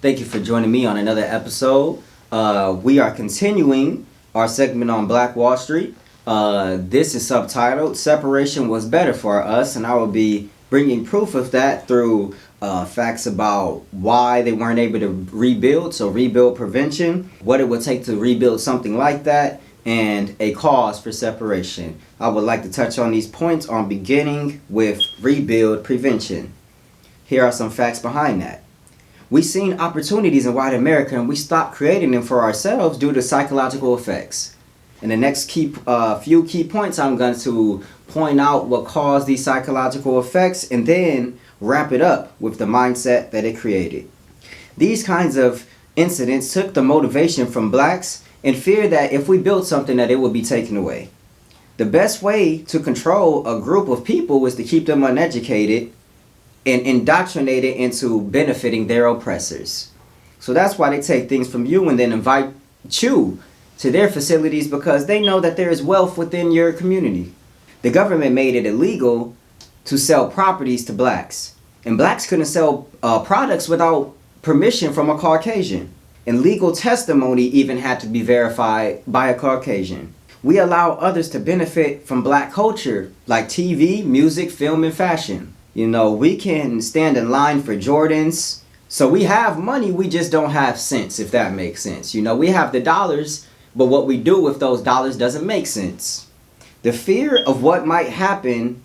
Thank you for joining me on another episode. We are continuing our segment on Black Wall Street. This is subtitled Separation Was Better for Us, and I will be bringing proof of that through facts about why they weren't able to rebuild, so rebuild prevention, what it would take to rebuild something like that, and a cause for separation. I would like to touch on these points on beginning with rebuild prevention. Here are some facts behind that. We've seen opportunities in white America and we stopped creating them for ourselves due to psychological effects. In the next few key points, I'm going to point out what caused these psychological effects and then wrap it up with the mindset that it created. These kinds of incidents took the motivation from blacks and fear that if we built something that it would be taken away. The best way to control a group of people was to keep them uneducated and indoctrinated into benefiting their oppressors. So that's why they take things from you and then invite you to their facilities, because they know that there is wealth within your community. The government made it illegal to sell properties to blacks, and blacks couldn't sell products without permission from a Caucasian. And legal testimony even had to be verified by a Caucasian. We allow others to benefit from black culture, like TV, music, film, and fashion. You know, we can stand in line for Jordans. So we have money, we just don't have sense, if that makes sense. You know, we have the dollars, but what we do with those dollars doesn't make sense. The fear of what might happen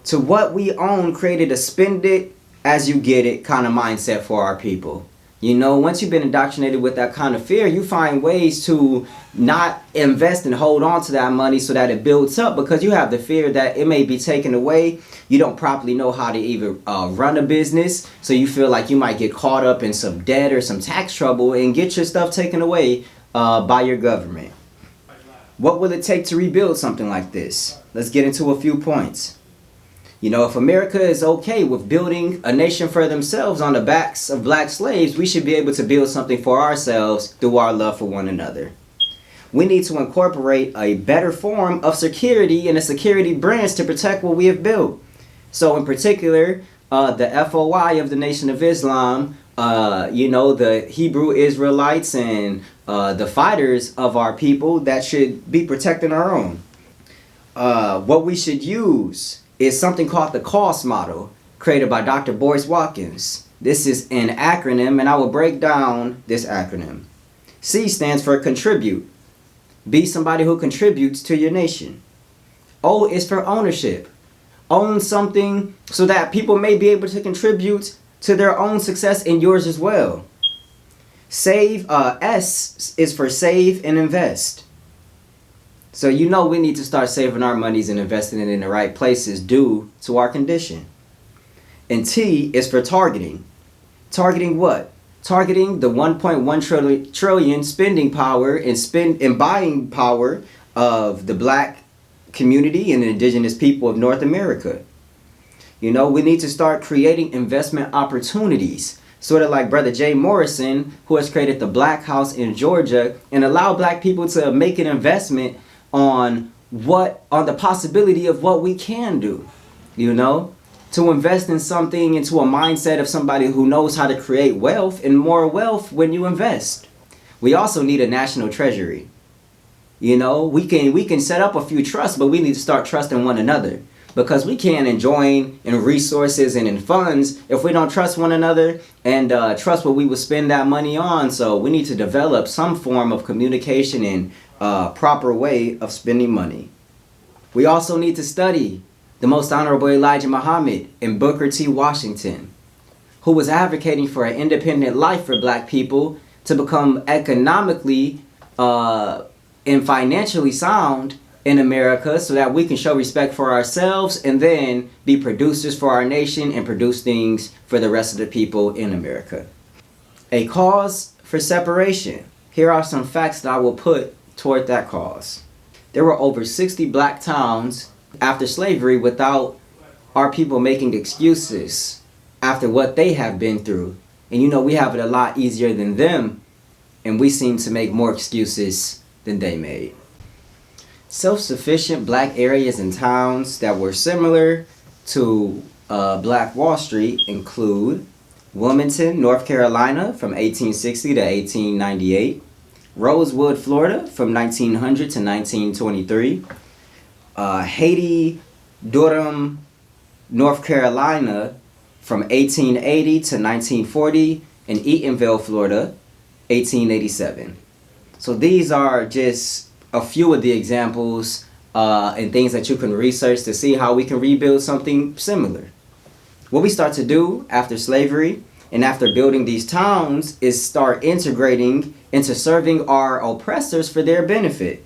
to what we own created a spend it as you get it kind of mindset for our people. You know, once you've been indoctrinated with that kind of fear, you find ways to not invest and hold on to that money so that it builds up, because you have the fear that it may be taken away. You don't properly know how to even run a business, so you feel like you might get caught up in some debt or some tax trouble and get your stuff taken away by your government. What will it take to rebuild something like this? Let's get into a few points. You know, if America is okay with building a nation for themselves on the backs of black slaves, we should be able to build something for ourselves through our love for one another. We need to incorporate a better form of security and a security branch to protect what we have built. So in particular, the FOI of the Nation of Islam, the Hebrew Israelites and the fighters of our people that should be protecting our own. What we should use is something called the COSS model, created by Dr. Boyce Watkins. This is an acronym, and I will break down this acronym. C stands for contribute. Be somebody who contributes to your nation. O is for ownership. Own something so that people may be able to contribute to their own success and yours as well. Save, S is for save and invest. So you know we need to start saving our monies and investing it in the right places due to our condition. And T is for targeting. Targeting what? Targeting the 1.1 trillion spending power and buying power of the black community and the indigenous people of North America. You know, we need to start creating investment opportunities, sort of like Brother Jay Morrison, who has created the Black House in Georgia, and allow black people to make an investment on the possibility of what we can do, you know, to invest in something into a mindset of somebody who knows how to create wealth and more wealth when you invest. We also need a national treasury. You know, we can set up a few trusts, but we need to start trusting one another, because we can't join in resources and in funds if we don't trust one another and trust what we will spend that money on. So we need to develop some form of communication and proper way of spending money. We also need to study the Most Honorable Elijah Muhammad and Booker T. Washington, who was advocating for an independent life for black people to become economically and financially sound in America, so that we can show respect for ourselves and then be producers for our nation and produce things for the rest of the people in America. A cause for separation. Here are some facts that I will put toward that cause. There were over 60 black towns after slavery without our people making excuses after what they have been through. And you know, we have it a lot easier than them, and we seem to make more excuses than they made. Self-sufficient black areas and towns that were similar to Black Wall Street include Wilmington, North Carolina from 1860 to 1898. Rosewood, Florida from 1900 to 1923. Haiti, Durham, North Carolina from 1880 to 1940. And Eatonville, Florida, 1887. So these are just a few of the examples and things that you can research to see how we can rebuild something similar. What we start to do after slavery and after building these towns is start integrating into serving our oppressors for their benefit.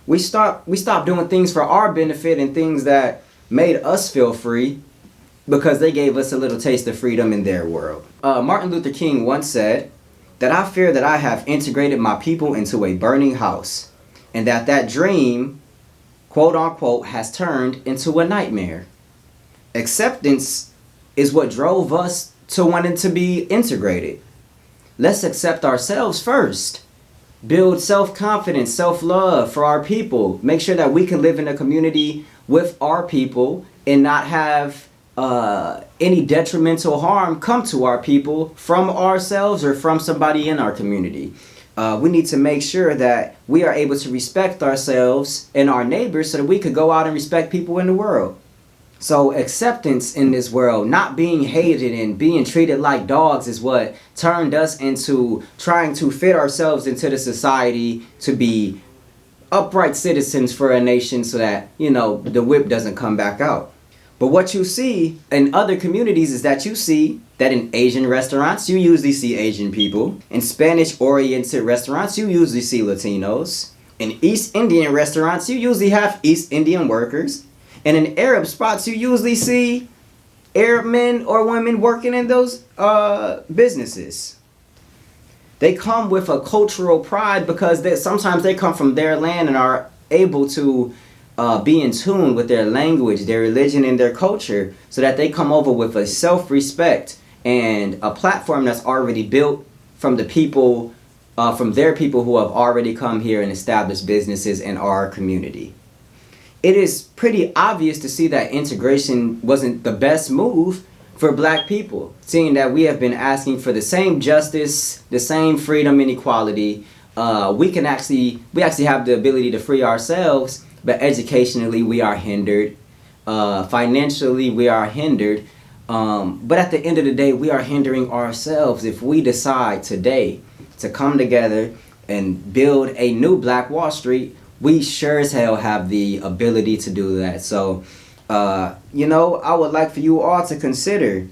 We stop doing things for our benefit and things that made us feel free because they gave us a little taste of freedom in their world. Martin Luther King once said that I fear that I have integrated my people into a burning house and that dream, quote unquote, has turned into a nightmare. Acceptance is what drove us to wanting to be integrated. Let's accept ourselves first. Build self-confidence, self-love for our people. Make sure that we can live in a community with our people and not have any detrimental harm come to our people from ourselves or from somebody in our community. We need to make sure that we are able to respect ourselves and our neighbors so that we could go out and respect people in the world. So acceptance in this world, not being hated and being treated like dogs, is what turned us into trying to fit ourselves into the society to be upright citizens for a nation so that, the whip doesn't come back out. But what you see in other communities is that you see that in Asian restaurants, you usually see Asian people. In Spanish-oriented restaurants, you usually see Latinos. In East Indian restaurants, you usually have East Indian workers. And in Arab spots, you usually see Arab men or women working in those businesses. They come with a cultural pride because sometimes they come from their land and are able to be in tune with their language, their religion, and their culture so that they come over with a self-respect and a platform that's already built from the people, from their people who have already come here and established businesses in our community. It is pretty obvious to see that integration wasn't the best move for black people, seeing that we have been asking for the same justice, the same freedom and equality. We actually have the ability to free ourselves, but educationally we are hindered. Financially we are hindered. But at the end of the day, we are hindering ourselves if we decide today to come together and build a new Black Wall Street. We sure as hell have the ability to do that. So, I would like for you all to consider,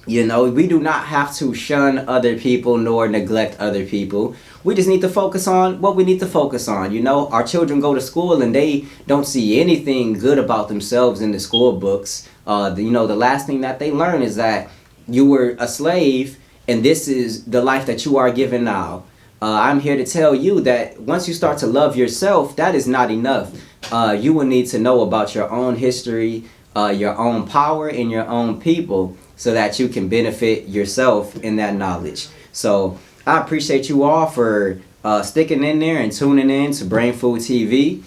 we do not have to shun other people nor neglect other people. We just need to focus on what we need to focus on. Our children go to school and they don't see anything good about themselves in the school books. The last thing that they learn is that you were a slave and this is the life that you are given now. I'm here to tell you that once you start to love yourself, that is not enough. You will need to know about your own history, your own power, and your own people so that you can benefit yourself in that knowledge. So I appreciate you all for sticking in there and tuning in to Brain Food TV.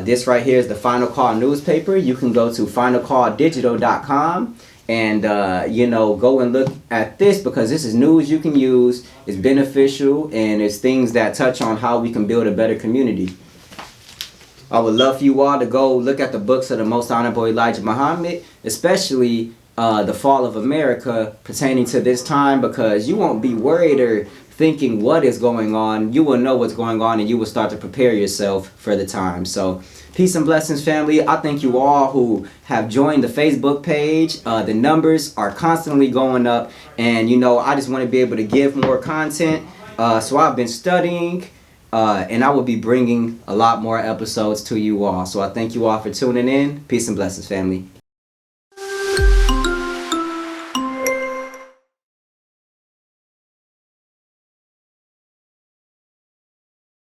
This right here is the Final Call newspaper. You can go to finalcalldigital.com and go and look at this because this is news you can use. It's beneficial and it's things that touch on how we can build a better community. I would love for you all to go look at the books of the Most Honorable Elijah Muhammad, especially The Fall of America pertaining to this time, because you won't be worried or thinking what is going on. You will know what's going on and you will start to prepare yourself for the time. So peace and blessings, family. I thank you all who have joined the Facebook page. The numbers are constantly going up and I just want to be able to give more content. So I've been studying and I will be bringing a lot more episodes to you all. So I thank you all for tuning in. Peace and blessings, family.